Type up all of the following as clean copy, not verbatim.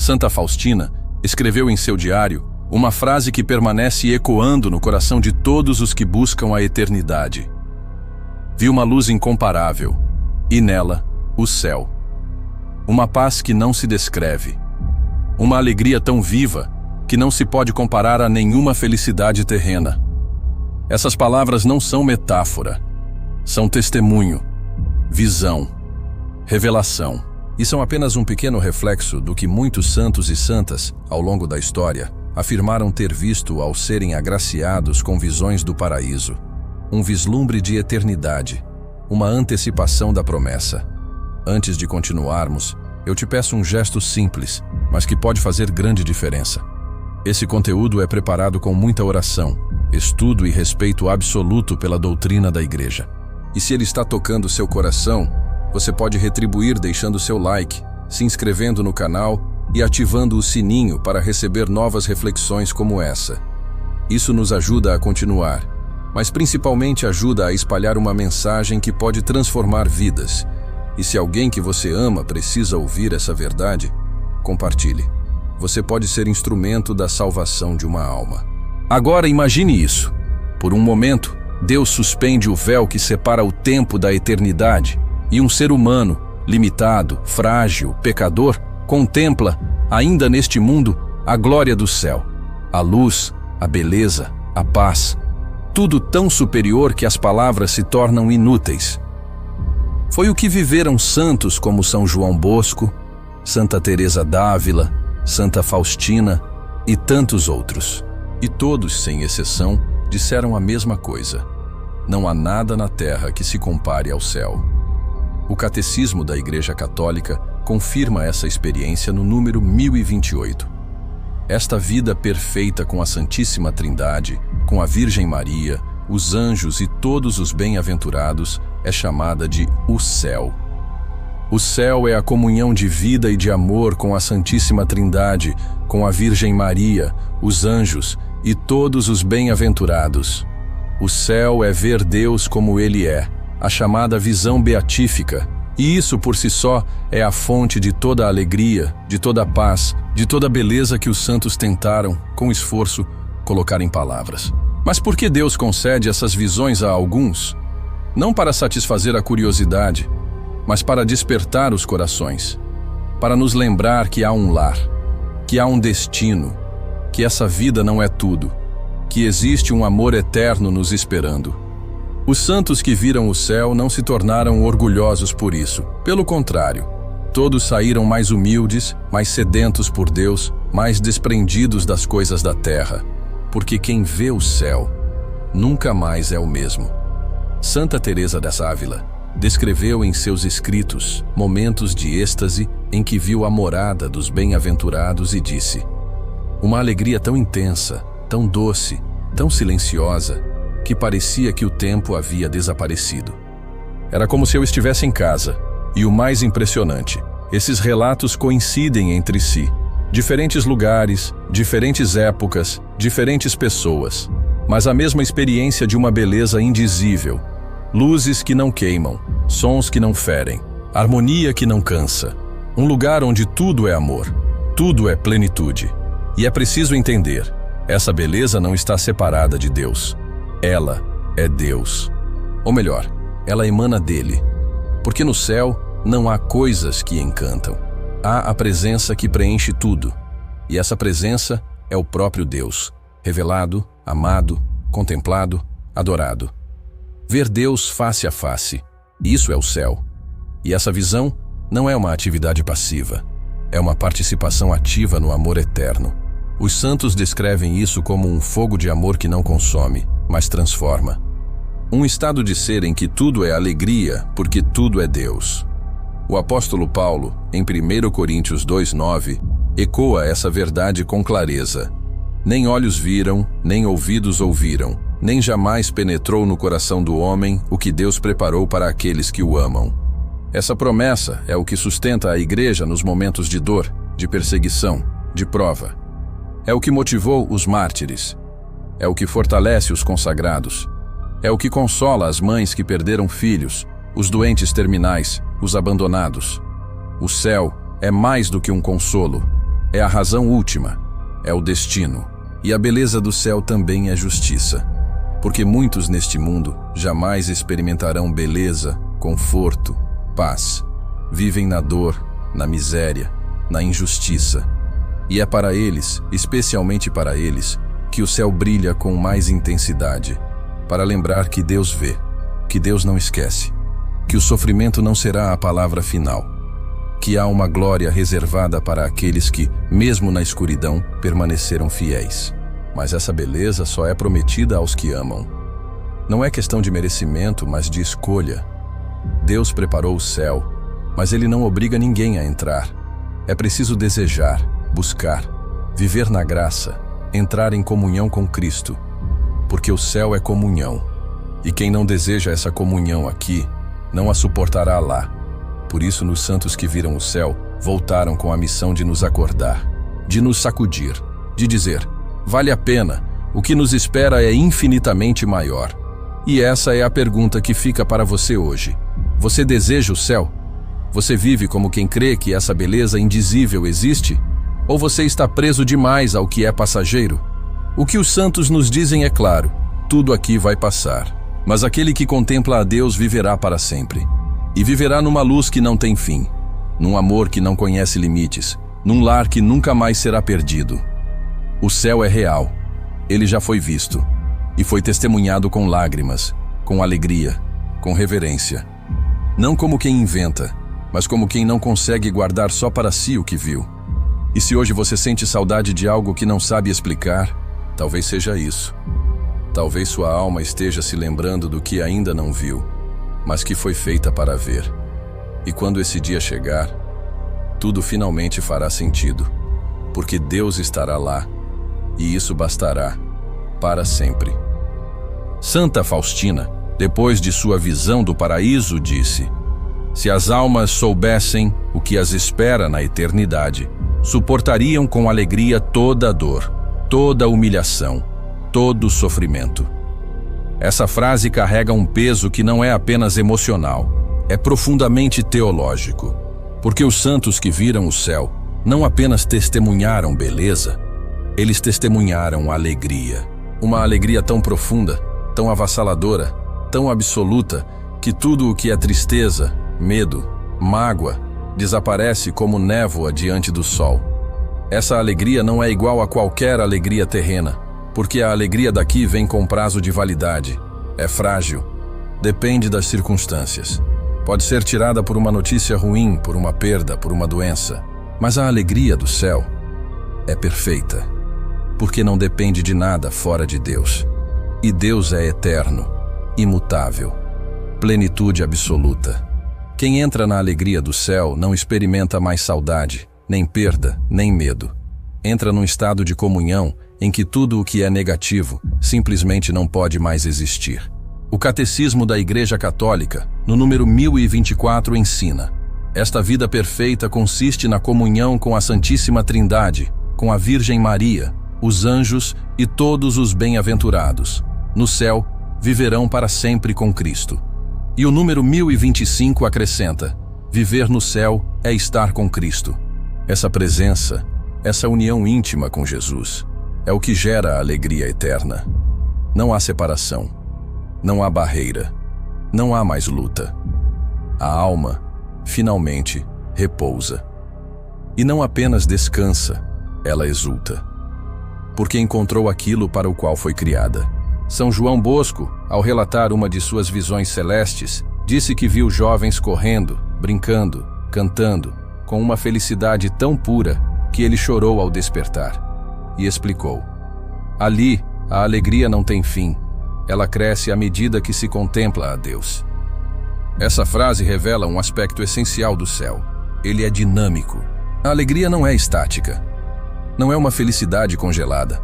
Santa Faustina escreveu em seu diário uma frase que permanece ecoando no coração de todos os que buscam a eternidade. Vi uma luz incomparável, e nela, o céu. Uma paz que não se descreve. Uma alegria tão viva que não se pode comparar a nenhuma felicidade terrena. Essas palavras não são metáfora, são testemunho, visão, revelação. E são apenas um pequeno reflexo do que muitos santos e santas, ao longo da história, afirmaram ter visto ao serem agraciados com visões do paraíso. Um vislumbre de eternidade, uma antecipação da promessa. Antes de continuarmos, eu te peço um gesto simples, mas que pode fazer grande diferença. Esse conteúdo é preparado com muita oração, estudo e respeito absoluto pela doutrina da Igreja. E se ele está tocando seu coração, você pode retribuir deixando seu like, se inscrevendo no canal e ativando o sininho para receber novas reflexões como essa. Isso nos ajuda a continuar, mas principalmente ajuda a espalhar uma mensagem que pode transformar vidas. E se alguém que você ama precisa ouvir essa verdade, compartilhe. Você pode ser instrumento da salvação de uma alma. Agora imagine isso. Por um momento, Deus suspende o véu que separa o tempo da eternidade e um ser humano, limitado, frágil, pecador, contempla, ainda neste mundo, a glória do céu, a luz, a beleza, a paz, tudo tão superior que as palavras se tornam inúteis. Foi o que viveram santos como São João Bosco, Santa Teresa d'Ávila, Santa Faustina e tantos outros. E todos, sem exceção, disseram a mesma coisa: não há nada na terra que se compare ao céu. O Catecismo da Igreja Católica confirma essa experiência no número 1028. Esta vida perfeita com a Santíssima Trindade, com a Virgem Maria, os anjos e todos os bem-aventurados é chamada de o céu. O céu é a comunhão de vida e de amor com a Santíssima Trindade, com a Virgem Maria, os anjos e todos os bem-aventurados. O céu é ver Deus como Ele é, a chamada visão beatífica, e isso por si só é a fonte de toda a alegria, de toda a paz, de toda a beleza que os santos tentaram, com esforço, colocar em palavras. Mas por que Deus concede essas visões a alguns? Não para satisfazer a curiosidade, mas para despertar os corações, para nos lembrar que há um lar, que há um destino, que essa vida não é tudo, que existe um amor eterno nos esperando. Os santos que viram o céu não se tornaram orgulhosos por isso. Pelo contrário, todos saíram mais humildes, mais sedentos por Deus, mais desprendidos das coisas da terra, porque quem vê o céu nunca mais é o mesmo. Santa Teresa d'Ávila descreveu em seus escritos momentos de êxtase em que viu a morada dos bem-aventurados e disse: uma alegria tão intensa, tão doce, tão silenciosa, que parecia que o tempo havia desaparecido. Era como se eu estivesse em casa, e o mais impressionante, esses relatos coincidem entre si. Diferentes lugares, diferentes épocas, diferentes pessoas, mas a mesma experiência de uma beleza indizível. Luzes que não queimam, sons que não ferem, harmonia que não cansa. Um lugar onde tudo é amor, tudo é plenitude. E é preciso entender, essa beleza não está separada de Deus. Ela é Deus. Ou melhor, ela emana dele. Porque no céu não há coisas que encantam. Há a presença que preenche tudo. E essa presença é o próprio Deus, revelado, amado, contemplado, adorado. Ver Deus face a face, isso é o céu. E essa visão não é uma atividade passiva, é uma participação ativa no amor eterno. Os santos descrevem isso como um fogo de amor que não consome, mas transforma. Um estado de ser em que tudo é alegria, porque tudo é Deus. O apóstolo Paulo, em 1 Coríntios 2:9, ecoa essa verdade com clareza. Nem olhos viram, nem ouvidos ouviram, nem jamais penetrou no coração do homem o que Deus preparou para aqueles que o amam. Essa promessa é o que sustenta a igreja nos momentos de dor, de perseguição, de prova. É o que motivou os mártires. É o que fortalece os consagrados. É o que consola as mães que perderam filhos, os doentes terminais, os abandonados. O céu é mais do que um consolo. é a razão última, é o destino. E a beleza do céu também é justiça. Porque muitos neste mundo jamais experimentarão beleza, conforto, paz. Vivem na dor, na miséria, na injustiça. E é para eles, especialmente para eles, que o céu brilha com mais intensidade, para lembrar que Deus vê, que Deus não esquece, que o sofrimento não será a palavra final, que há uma glória reservada para aqueles que, mesmo na escuridão, permaneceram fiéis. Mas essa beleza só é prometida aos que amam. Não é questão de merecimento, mas de escolha. Deus preparou o céu, mas Ele não obriga ninguém a entrar. É preciso desejar, buscar, viver na graça, entrar em comunhão com Cristo, porque o céu é comunhão, e quem não deseja essa comunhão aqui, não a suportará lá. Por isso, nos santos que viram o céu, voltaram com a missão de nos acordar, de nos sacudir, de dizer: vale a pena, o que nos espera é infinitamente maior. E essa é a pergunta que fica para você hoje. Você deseja o céu? Você vive como quem crê que essa beleza indizível existe? Ou você está preso demais ao que é passageiro? O que os santos nos dizem é claro: tudo aqui vai passar. Mas aquele que contempla a Deus viverá para sempre. E viverá numa luz que não tem fim, num amor que não conhece limites, num lar que nunca mais será perdido. O céu é real. Ele já foi visto. E foi testemunhado com lágrimas, com alegria, com reverência. Não como quem inventa, mas como quem não consegue guardar só para si o que viu. E se hoje você sente saudade de algo que não sabe explicar, talvez seja isso. Talvez sua alma esteja se lembrando do que ainda não viu, mas que foi feita para ver. E quando esse dia chegar, tudo finalmente fará sentido, porque Deus estará lá, e isso bastará para sempre. Santa Faustina, depois de sua visão do paraíso, disse: se as almas soubessem o que as espera na eternidade, suportariam com alegria toda a dor, toda a humilhação, todo o sofrimento. Essa frase carrega um peso que não é apenas emocional, é profundamente teológico, porque os santos que viram o céu não apenas testemunharam beleza, eles testemunharam alegria. Uma alegria tão profunda, tão avassaladora, tão absoluta, que tudo o que é tristeza, medo, mágoa, desaparece como névoa diante do sol. Essa alegria não é igual a qualquer alegria terrena, porque a alegria daqui vem com prazo de validade, é frágil, depende das circunstâncias. Pode ser tirada por uma notícia ruim, por uma perda, por uma doença. Mas a alegria do céu é perfeita, porque não depende de nada fora de Deus. E Deus é eterno, imutável, plenitude absoluta. Quem entra na alegria do céu não experimenta mais saudade, nem perda, nem medo. Entra num estado de comunhão em que tudo o que é negativo simplesmente não pode mais existir. O Catecismo da Igreja Católica, no número 1024, ensina: esta vida perfeita consiste na comunhão com a Santíssima Trindade, com a Virgem Maria, os anjos e todos os bem-aventurados. No céu, viverão para sempre com Cristo. E o número 1025 acrescenta: viver no céu é estar com Cristo. Essa presença, essa união íntima com Jesus, é o que gera a alegria eterna. Não há separação, não há barreira, não há mais luta. A alma, finalmente, repousa. E não apenas descansa, ela exulta, porque encontrou aquilo para o qual foi criada. São João Bosco, ao relatar uma de suas visões celestes, disse que viu jovens correndo, brincando, cantando, com uma felicidade tão pura que ele chorou ao despertar. E explicou: ali, a alegria não tem fim, ela cresce à medida que se contempla a Deus. Essa frase revela um aspecto essencial do céu. Ele é dinâmico. A alegria não é estática. Não é uma felicidade congelada.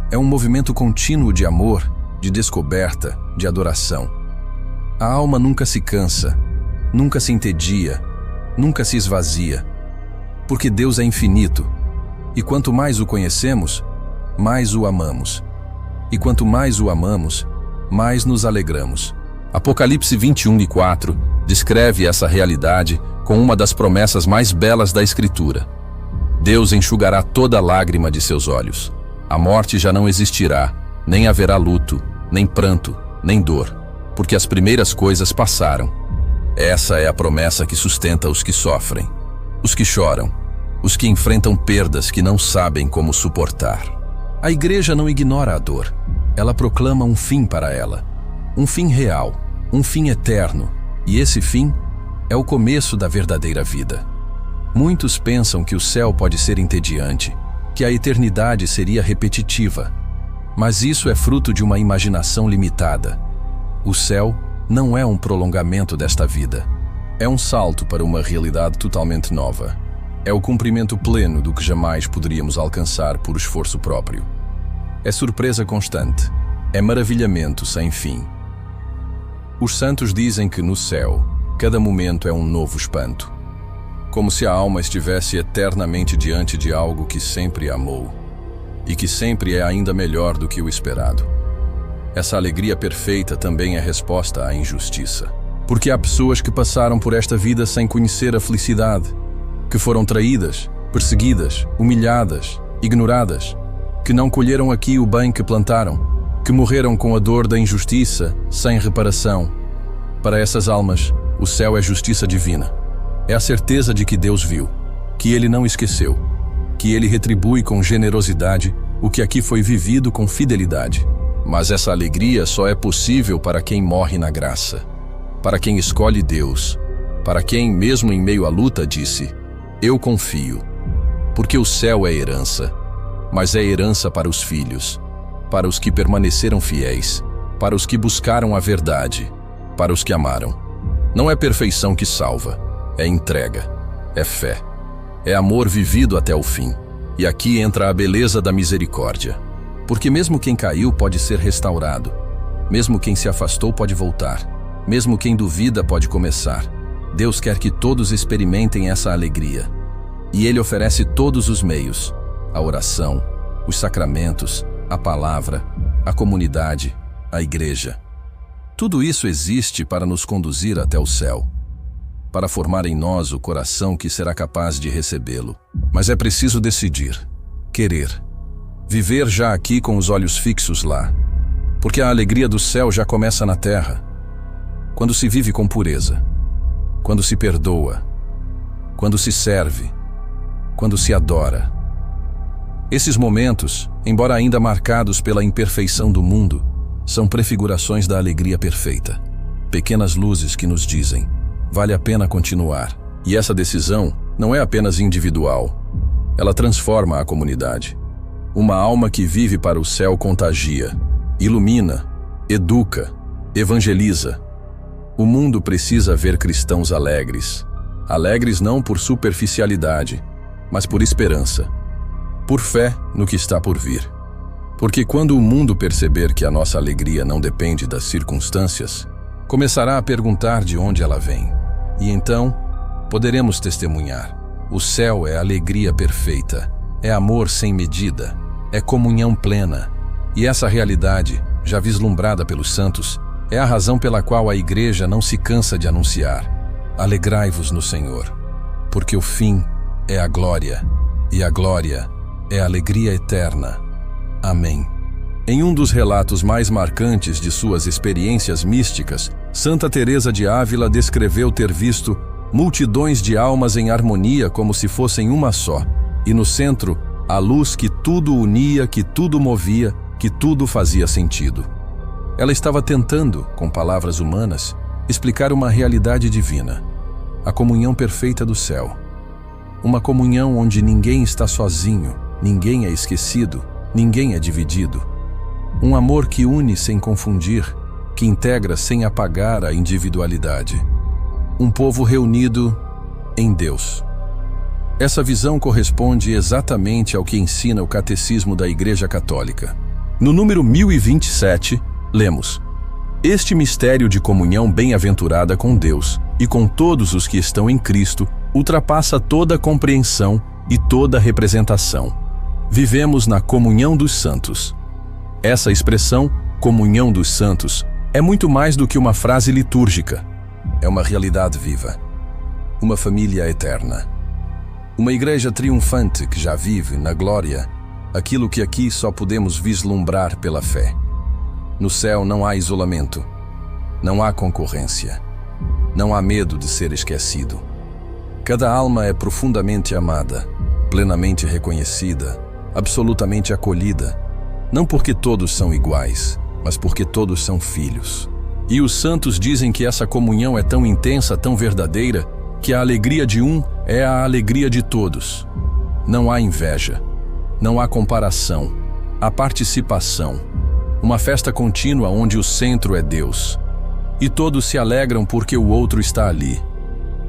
É um movimento contínuo de amor, de descoberta, de adoração. A alma nunca se cansa, nunca se entedia, nunca se esvazia, porque Deus é infinito, e quanto mais o conhecemos, mais o amamos. E quanto mais o amamos, mais nos alegramos. Apocalipse 21:4 descreve essa realidade com uma das promessas mais belas da Escritura. Deus enxugará toda lágrima de seus olhos. A morte já não existirá, nem haverá luto, nem pranto, nem dor, porque as primeiras coisas passaram. Essa é a promessa que sustenta os que sofrem, os que choram, os que enfrentam perdas que não sabem como suportar. A igreja não ignora a dor. Ela proclama um fim para ela, um fim real, um fim eterno, e esse fim é o começo da verdadeira vida. Muitos pensam que o céu pode ser entediante, que a eternidade seria repetitiva, mas isso é fruto de uma imaginação limitada. O céu não é um prolongamento desta vida. É um salto para uma realidade totalmente nova. É o cumprimento pleno do que jamais poderíamos alcançar por esforço próprio. É surpresa constante. É maravilhamento sem fim. Os santos dizem que no céu, cada momento é um novo espanto. Como se a alma estivesse eternamente diante de algo que sempre amou e que sempre é ainda melhor do que o esperado. Essa alegria perfeita também é resposta à injustiça. Porque há pessoas que passaram por esta vida sem conhecer a felicidade, que foram traídas, perseguidas, humilhadas, ignoradas, que não colheram aqui o bem que plantaram, que morreram com a dor da injustiça, sem reparação. Para essas almas, o céu é justiça divina. É a certeza de que Deus viu, que Ele não esqueceu, que Ele retribui com generosidade o que aqui foi vivido com fidelidade. Mas essa alegria só é possível para quem morre na graça, para quem escolhe Deus, para quem, mesmo em meio à luta, disse: eu confio, porque o céu é herança, mas é herança para os filhos, para os que permaneceram fiéis, para os que buscaram a verdade, para os que amaram. Não é perfeição que salva, é entrega, é fé, é amor vivido até o fim. E aqui entra a beleza da misericórdia, porque mesmo quem caiu pode ser restaurado, mesmo quem se afastou pode voltar, mesmo quem duvida pode começar. Deus quer que todos experimentem essa alegria, e Ele oferece todos os meios: a oração, os sacramentos, a palavra, a comunidade, a igreja. Tudo isso existe para nos conduzir até o céu, para formar em nós o coração que será capaz de recebê-lo. Mas é preciso decidir, querer, viver já aqui com os olhos fixos lá, porque a alegria do céu já começa na terra, quando se vive com pureza, quando se perdoa, quando se serve, quando se adora. Esses momentos, embora ainda marcados pela imperfeição do mundo, são prefigurações da alegria perfeita, pequenas luzes que nos dizem: vale a pena continuar. E essa decisão não é apenas individual, ela transforma a comunidade. Uma alma que vive para o céu contagia, ilumina, educa, evangeliza. O mundo precisa ver cristãos alegres. Alegres não por superficialidade, mas por esperança, por fé no que está por vir. Porque quando o mundo perceber que a nossa alegria não depende das circunstâncias, começará a perguntar de onde ela vem. E então, poderemos testemunhar: o céu é alegria perfeita, é amor sem medida, é comunhão plena. E essa realidade, já vislumbrada pelos santos, é a razão pela qual a igreja não se cansa de anunciar: alegrai-vos no Senhor, porque o fim é a glória, e a glória é a alegria eterna. Amém. Em um dos relatos mais marcantes de suas experiências místicas, Santa Teresa de Ávila descreveu ter visto multidões de almas em harmonia como se fossem uma só, e no centro, a luz que tudo unia, que tudo movia, que tudo fazia sentido. Ela estava tentando, com palavras humanas, explicar uma realidade divina, a comunhão perfeita do céu. Uma comunhão onde ninguém está sozinho, ninguém é esquecido, ninguém é dividido. Um amor que une sem confundir, que integra sem apagar a individualidade. Um povo reunido em Deus. Essa visão corresponde exatamente ao que ensina o Catecismo da Igreja Católica. No número 1027, lemos: este mistério de comunhão bem-aventurada com Deus e com todos os que estão em Cristo ultrapassa toda compreensão e toda representação. Vivemos na comunhão dos santos. Essa expressão, comunhão dos santos, é muito mais do que uma frase litúrgica. É uma realidade viva, uma família eterna. Uma igreja triunfante que já vive na glória aquilo que aqui só podemos vislumbrar pela fé. No céu não há isolamento, não há concorrência, não há medo de ser esquecido. Cada alma é profundamente amada, plenamente reconhecida, absolutamente acolhida, não porque todos são iguais, mas porque todos são filhos. E os santos dizem que essa comunhão é tão intensa, tão verdadeira, que a alegria de um é a alegria de todos. Não há inveja, não há comparação, há participação. Uma festa contínua onde o centro é Deus. E todos se alegram porque o outro está ali.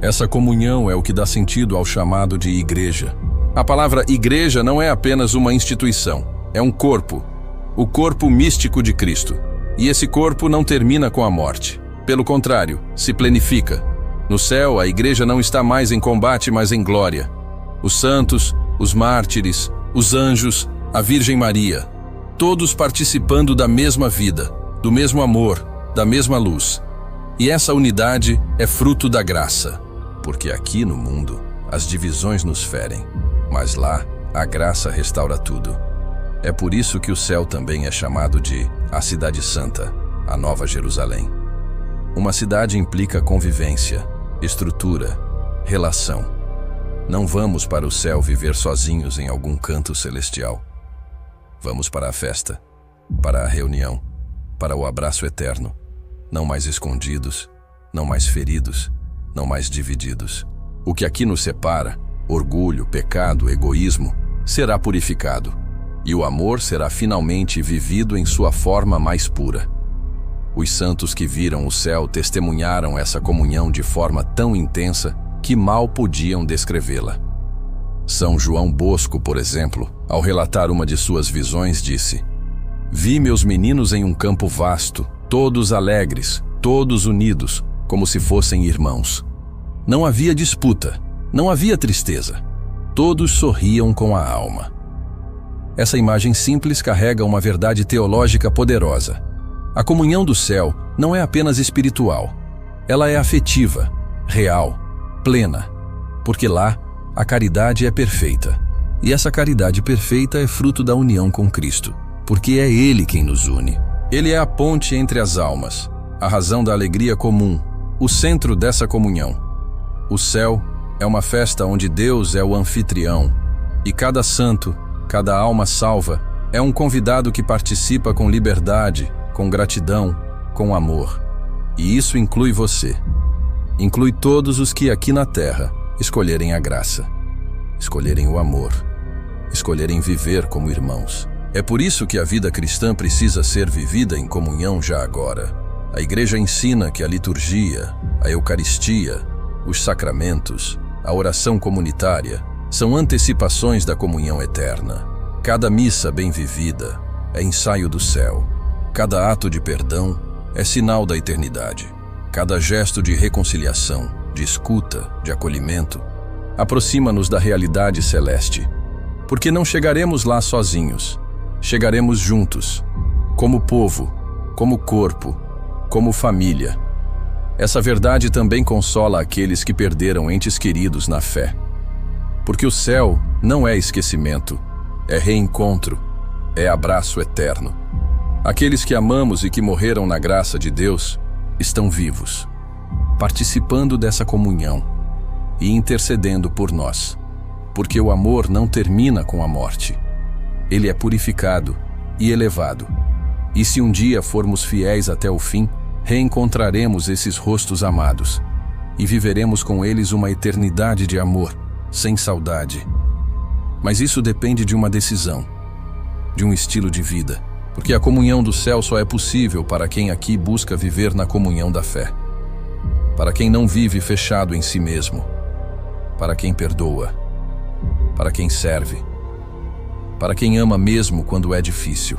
Essa comunhão é o que dá sentido ao chamado de igreja. A palavra igreja não é apenas uma instituição, é um corpo, o corpo místico de Cristo. E esse corpo não termina com a morte. Pelo contrário, se plenifica. No céu, a igreja não está mais em combate, mas em glória. Os santos, os mártires, os anjos, a Virgem Maria, todos participando da mesma vida, do mesmo amor, da mesma luz. E essa unidade é fruto da graça, porque aqui no mundo as divisões nos ferem, mas lá a graça restaura tudo. É por isso que o céu também é chamado de a Cidade Santa, a Nova Jerusalém. Uma cidade implica convivência, estrutura, relação. Não vamos para o céu viver sozinhos em algum canto celestial. Vamos para a festa, para a reunião, para o abraço eterno. Não mais escondidos, não mais feridos, não mais divididos. O que aqui nos separa, orgulho, pecado, egoísmo, será purificado. E o amor será finalmente vivido em sua forma mais pura. Os santos que viram o céu testemunharam essa comunhão de forma tão intensa que mal podiam descrevê-la. São João Bosco, por exemplo, ao relatar uma de suas visões, disse: "Vi meus meninos em um campo vasto, todos alegres, todos unidos, como se fossem irmãos. Não havia disputa, não havia tristeza. Todos sorriam com a alma." Essa imagem simples carrega uma verdade teológica poderosa. A comunhão do céu não é apenas espiritual. Ela é afetiva, real, plena. Porque lá, a caridade é perfeita. E essa caridade perfeita é fruto da união com Cristo. Porque é Ele quem nos une. Ele é a ponte entre as almas, a razão da alegria comum, o centro dessa comunhão. O céu é uma festa onde Deus é o anfitrião. E cada santo, cada alma salva, é um convidado que participa com liberdade, com gratidão, com amor. E isso inclui você. Inclui todos os que aqui na terra escolherem a graça, escolherem o amor, escolherem viver como irmãos. É por isso que a vida cristã precisa ser vivida em comunhão já agora. A igreja ensina que a liturgia, a Eucaristia, os sacramentos, a oração comunitária são antecipações da comunhão eterna. Cada missa bem vivida é ensaio do céu. Cada ato de perdão é sinal da eternidade. Cada gesto de reconciliação, de escuta, de acolhimento, aproxima-nos da realidade celeste. Porque não chegaremos lá sozinhos. Chegaremos juntos, como povo, como corpo, como família. Essa verdade também consola aqueles que perderam entes queridos na fé. Porque o céu não é esquecimento, é reencontro, é abraço eterno. Aqueles que amamos e que morreram na graça de Deus estão vivos, participando dessa comunhão e intercedendo por nós, porque o amor não termina com a morte. Ele é purificado e elevado. E se um dia formos fiéis até o fim, reencontraremos esses rostos amados e viveremos com eles uma eternidade de amor, sem saudade. Mas isso depende de uma decisão, de um estilo de vida. Porque a comunhão do céu só é possível para quem aqui busca viver na comunhão da fé. Para quem não vive fechado em si mesmo. Para quem perdoa. Para quem serve. Para quem ama mesmo quando é difícil.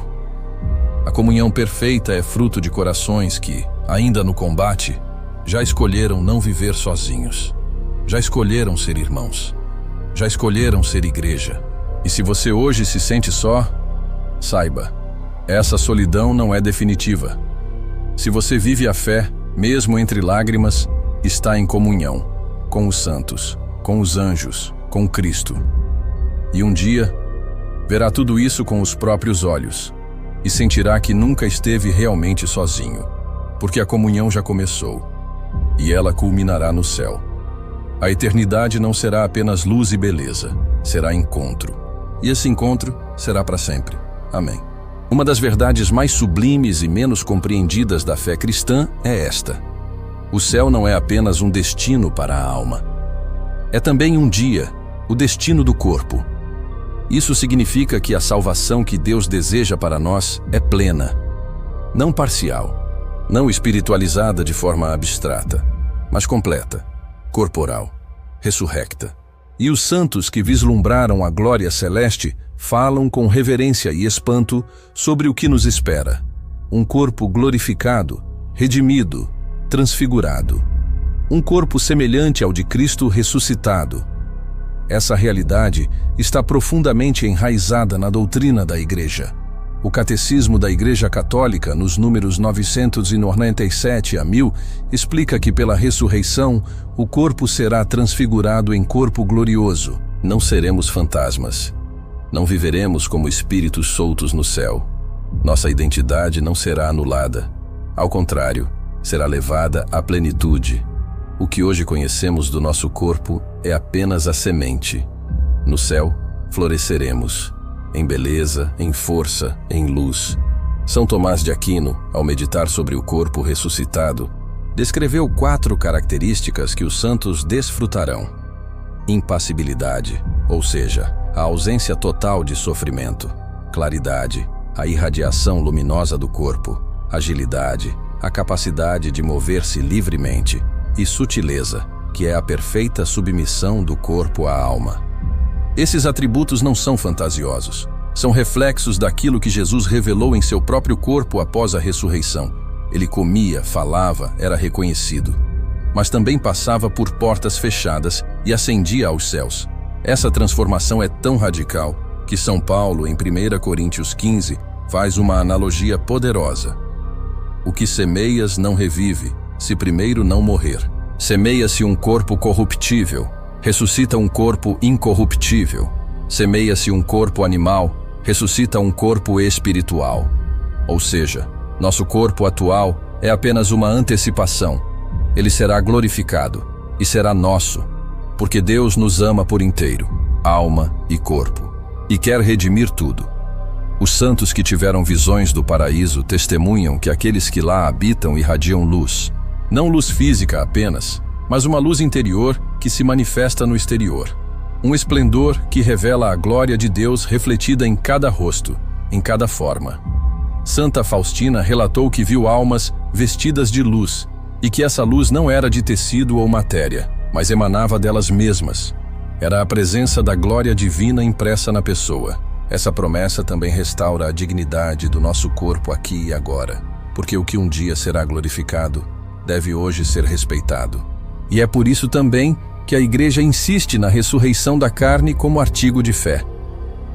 A comunhão perfeita é fruto de corações que, ainda no combate, já escolheram não viver sozinhos. Já escolheram ser irmãos. Já escolheram ser igreja. E se você hoje se sente só, saiba, essa solidão não é definitiva. Se você vive a fé, mesmo entre lágrimas, está em comunhão com os santos, com os anjos, com com Cristo. E um dia, verá tudo isso com os próprios olhos e sentirá que nunca esteve realmente sozinho, porque a comunhão já começou e ela culminará no céu. A eternidade não será apenas luz e beleza, será encontro. E esse encontro será para sempre. Amém. Uma das verdades mais sublimes e menos compreendidas da fé cristã é esta: o céu não é apenas um destino para a alma. É também um dia, o destino do corpo. Isso significa que a salvação que Deus deseja para nós é plena, não parcial, não espiritualizada de forma abstrata, mas completa, corporal, ressurrecta. E os santos que vislumbraram a glória celeste falam com reverência e espanto sobre o que nos espera: um corpo glorificado, redimido, transfigurado. Um corpo semelhante ao de Cristo ressuscitado. Essa realidade está profundamente enraizada na doutrina da Igreja. O Catecismo da Igreja Católica, nos números 997 a 1000, explica que pela ressurreição, o corpo será transfigurado em corpo glorioso. Não seremos fantasmas. Não viveremos como espíritos soltos no céu. Nossa identidade não será anulada. Ao contrário, será levada à plenitude. O que hoje conhecemos do nosso corpo é apenas a semente. No céu, floresceremos, em beleza, em força, em luz. São Tomás de Aquino, ao meditar sobre o corpo ressuscitado, descreveu 4 características que os santos desfrutarão: impassibilidade, ou seja, a ausência total de sofrimento; claridade, a irradiação luminosa do corpo; agilidade, a capacidade de mover-se livremente; e sutileza, que é a perfeita submissão do corpo à alma. Esses atributos não são fantasiosos. São reflexos daquilo que Jesus revelou em seu próprio corpo após a ressurreição. Ele comia, falava, era reconhecido. Mas também passava por portas fechadas e ascendia aos céus. Essa transformação é tão radical que São Paulo, em 1 Coríntios 15, faz uma analogia poderosa. O que semeias não revive, se primeiro não morrer. Semeia-se um corpo corruptível, ressuscita um corpo incorruptível. Semeia-se um corpo animal, ressuscita um corpo espiritual. Ou seja, nosso corpo atual é apenas uma antecipação. Ele será glorificado e será nosso, porque Deus nos ama por inteiro, alma e corpo, e quer redimir tudo. Os santos que tiveram visões do paraíso testemunham que aqueles que lá habitam irradiam luz. Não luz física apenas, mas uma luz interior que se manifesta no exterior. Um esplendor que revela a glória de Deus refletida em cada rosto, em cada forma. Santa Faustina relatou que viu almas vestidas de luz e que essa luz não era de tecido ou matéria, mas emanava delas mesmas. Era a presença da glória divina impressa na pessoa. Essa promessa também restaura a dignidade do nosso corpo aqui e agora, porque o que um dia será glorificado deve hoje ser respeitado. E é por isso também que a Igreja insiste na ressurreição da carne como artigo de fé.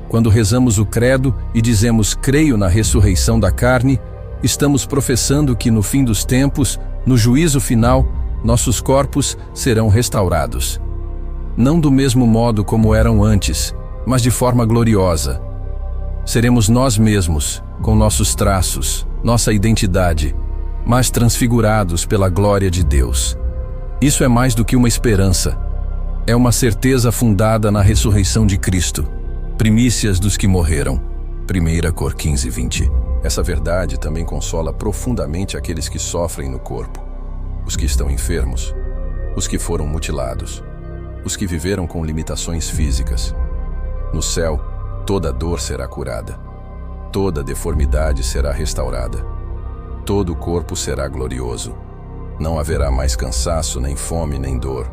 Quando rezamos o credo e dizemos creio na ressurreição da carne, estamos professando que no fim dos tempos, no juízo final, nossos corpos serão restaurados. Não do mesmo modo como eram antes, mas de forma gloriosa. Seremos nós mesmos, com nossos traços, nossa identidade, mas transfigurados pela glória de Deus. Isso é mais do que uma esperança. É uma certeza fundada na ressurreição de Cristo, primícias dos que morreram. 1 Cor 15, 20. Essa verdade também consola profundamente aqueles que sofrem no corpo, os que estão enfermos, os que foram mutilados, os que viveram com limitações físicas. No céu, toda dor será curada, toda deformidade será restaurada, todo o corpo será glorioso. Não haverá mais cansaço, nem fome, nem dor.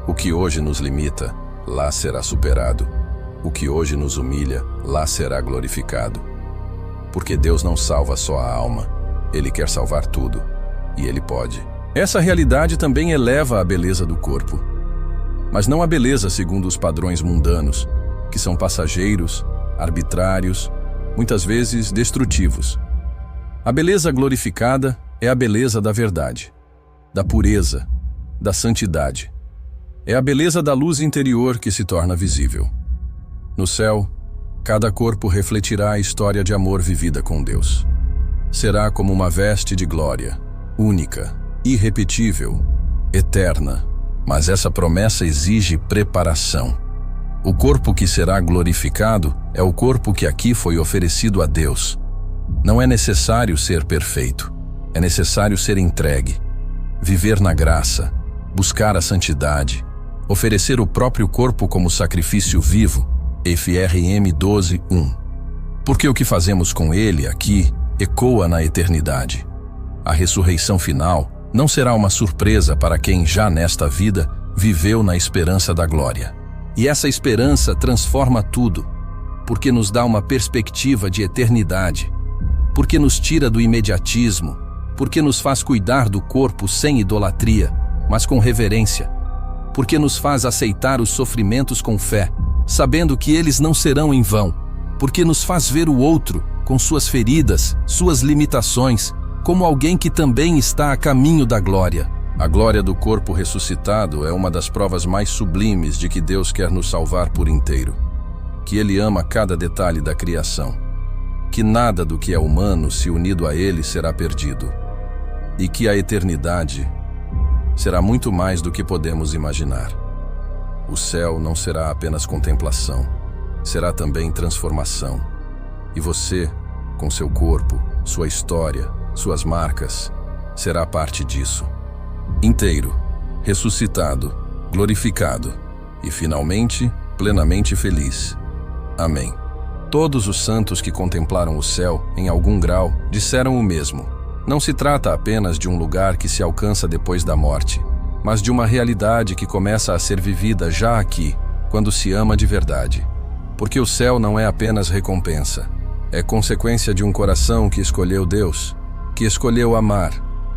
O que hoje nos limita, lá será superado. O que hoje nos humilha, lá será glorificado. Porque Deus não salva só a alma, Ele quer salvar tudo, e Ele pode. Essa realidade também eleva a beleza do corpo, mas não a beleza segundo os padrões mundanos, que são passageiros, arbitrários, muitas vezes destrutivos. A beleza glorificada é a beleza da verdade, da pureza, da santidade. É a beleza da luz interior que se torna visível. No céu, cada corpo refletirá a história de amor vivida com Deus. Será como uma veste de glória, única, irrepetível, eterna. Mas essa promessa exige preparação. O corpo que será glorificado é o corpo que aqui foi oferecido a Deus. Não é necessário ser perfeito, é necessário ser entregue, viver na graça, buscar a santidade, oferecer o próprio corpo como sacrifício vivo, Efrm 12:1. Porque o que fazemos com ele aqui ecoa na eternidade. A ressurreição final não será uma surpresa para quem já nesta vida viveu na esperança da glória. E essa esperança transforma tudo, porque nos dá uma perspectiva de eternidade, porque nos tira do imediatismo, porque nos faz cuidar do corpo sem idolatria, mas com reverência, porque nos faz aceitar os sofrimentos com fé, sabendo que eles não serão em vão, porque nos faz ver o outro com suas feridas, suas limitações, como alguém que também está a caminho da glória. A glória do corpo ressuscitado é uma das provas mais sublimes de que Deus quer nos salvar por inteiro, que Ele ama cada detalhe da criação, que nada do que é humano se unido a Ele será perdido, e que a eternidade será muito mais do que podemos imaginar. O céu não será apenas contemplação, será também transformação. E você, com seu corpo, sua história, suas marcas, será parte disso. Inteiro, ressuscitado, glorificado e, finalmente, plenamente feliz. Amém. Todos os santos que contemplaram o céu, em algum grau, disseram o mesmo. Não se trata apenas de um lugar que se alcança depois da morte, mas de uma realidade que começa a ser vivida já aqui, quando se ama de verdade. Porque o céu não é apenas recompensa, é consequência de um coração que escolheu Deus, que escolheu amar,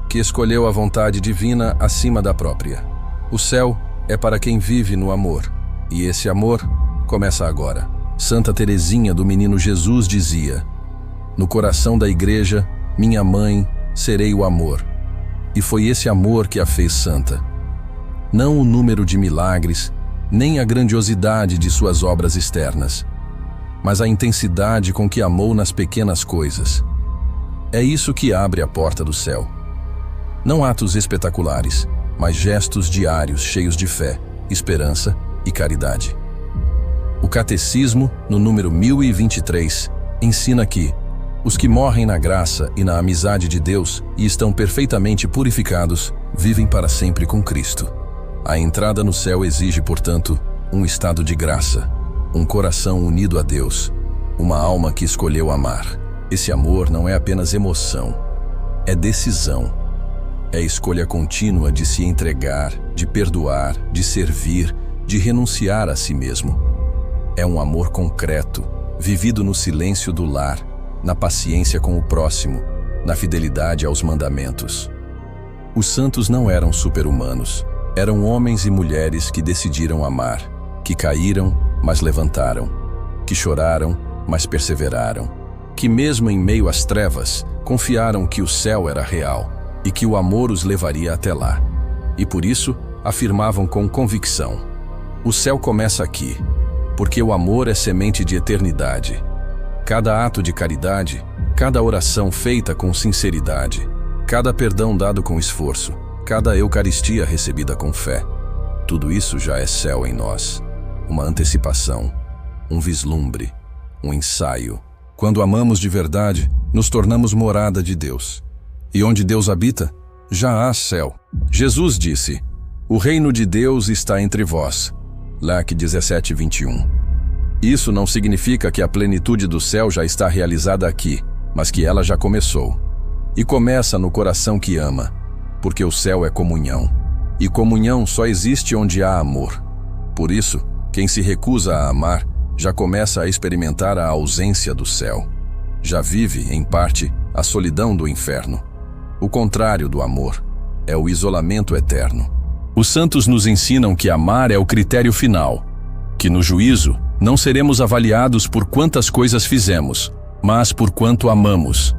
que escolheu a vontade divina acima da própria. O céu é para quem vive no amor, e esse amor começa agora. Santa Teresinha do Menino Jesus dizia: "No coração da igreja, minha mãe, serei o amor." E foi esse amor que a fez santa. Não o número de milagres, nem a grandiosidade de suas obras externas, mas a intensidade com que amou nas pequenas coisas. É isso que abre a porta do céu. Não atos espetaculares, mas gestos diários cheios de fé, esperança e caridade. O Catecismo, no número 1023, ensina que os que morrem na graça e na amizade de Deus e estão perfeitamente purificados, vivem para sempre com Cristo. A entrada no céu exige, portanto, um estado de graça, um coração unido a Deus, uma alma que escolheu amar. Esse amor não é apenas emoção, é decisão. É escolha contínua de se entregar, de perdoar, de servir, de renunciar a si mesmo. É um amor concreto, vivido no silêncio do lar, na paciência com o próximo, na fidelidade aos mandamentos. Os santos não eram super-humanos, eram homens e mulheres que decidiram amar, que caíram, mas levantaram, que choraram, mas perseveraram, que mesmo em meio às trevas, confiaram que o céu era real e que o amor os levaria até lá. E por isso, afirmavam com convicção: o céu começa aqui, porque o amor é semente de eternidade. Cada ato de caridade, cada oração feita com sinceridade, cada perdão dado com esforço, cada eucaristia recebida com fé, tudo isso já é céu em nós. Uma antecipação, um vislumbre, um ensaio. Quando amamos de verdade, nos tornamos morada de Deus. E onde Deus habita, já há céu. Jesus disse: "O reino de Deus está entre vós." Lac 17:21. Isso não significa que a plenitude do céu já está realizada aqui, mas que ela já começou. E começa no coração que ama, porque o céu é comunhão. E comunhão só existe onde há amor. Por isso, quem se recusa a amar, já começa a experimentar a ausência do céu. Já vive, em parte, a solidão do inferno. O contrário do amor é o isolamento eterno. Os santos nos ensinam que amar é o critério final, que no juízo não seremos avaliados por quantas coisas fizemos, mas por quanto amamos.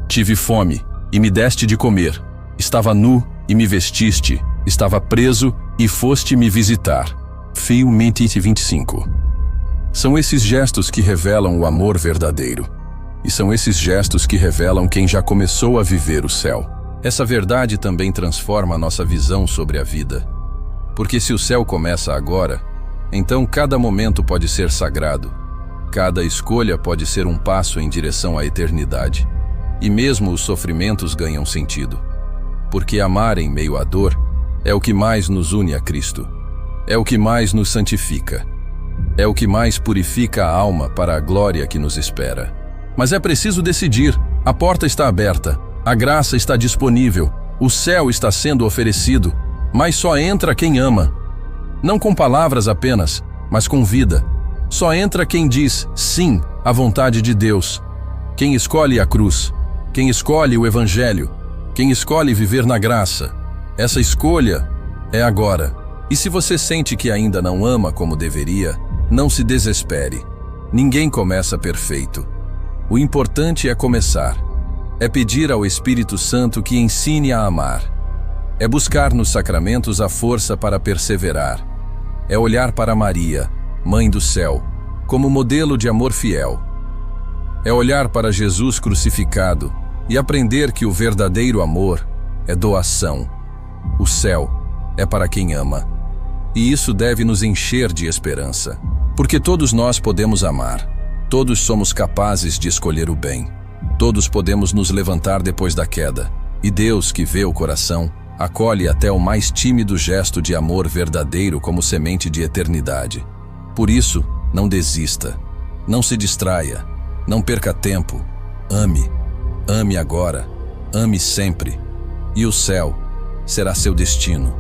Tive fome e me deste de comer, estava nu e me vestiste, estava preso e foste me visitar. Fio 25. São esses gestos que revelam o amor verdadeiro. E são esses gestos que revelam quem já começou a viver o céu. Essa verdade também transforma a nossa visão sobre a vida. Porque se o céu começa agora, então cada momento pode ser sagrado. Cada escolha pode ser um passo em direção à eternidade. E mesmo os sofrimentos ganham sentido. Porque amar em meio à dor é o que mais nos une a Cristo. É o que mais nos santifica. É o que mais purifica a alma para a glória que nos espera. Mas é preciso decidir. A porta está aberta. A graça está disponível. O céu está sendo oferecido. Mas só entra quem ama. Não com palavras apenas, mas com vida. Só entra quem diz sim à vontade de Deus. Quem escolhe a cruz. Quem escolhe o Evangelho. Quem escolhe viver na graça. Essa escolha é agora. E se você sente que ainda não ama como deveria, não se desespere. Ninguém começa perfeito. O importante é começar. É pedir ao Espírito Santo que ensine a amar. É buscar nos sacramentos a força para perseverar. É olhar para Maria, Mãe do Céu, como modelo de amor fiel. É olhar para Jesus crucificado e aprender que o verdadeiro amor é doação. O céu é para quem ama. E isso deve nos encher de esperança. Porque todos nós podemos amar. Todos somos capazes de escolher o bem. Todos podemos nos levantar depois da queda. E Deus, que vê o coração, acolhe até o mais tímido gesto de amor verdadeiro como semente de eternidade. Por isso, não desista. Não se distraia. Não perca tempo. Ame. Ame agora. Ame sempre. E o céu será seu destino.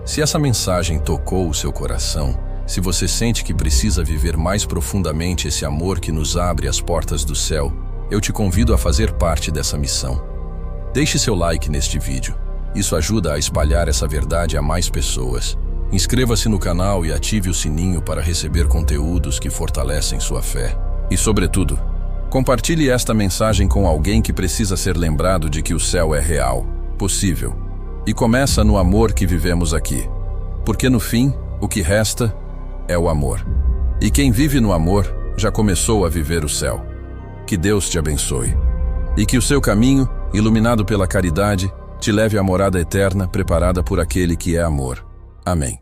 Se essa mensagem tocou o seu coração, se você sente que precisa viver mais profundamente esse amor que nos abre as portas do céu, eu te convido a fazer parte dessa missão. Deixe seu like neste vídeo. Isso ajuda a espalhar essa verdade a mais pessoas. Inscreva-se no canal e ative o sininho para receber conteúdos que fortalecem sua fé. E, sobretudo, compartilhe esta mensagem com alguém que precisa ser lembrado de que o céu é real, possível. E começa no amor que vivemos aqui. Porque no fim, o que resta é o amor. E quem vive no amor já começou a viver o céu. Que Deus te abençoe. E que o seu caminho, iluminado pela caridade, te leve à morada eterna preparada por aquele que é amor. Amém.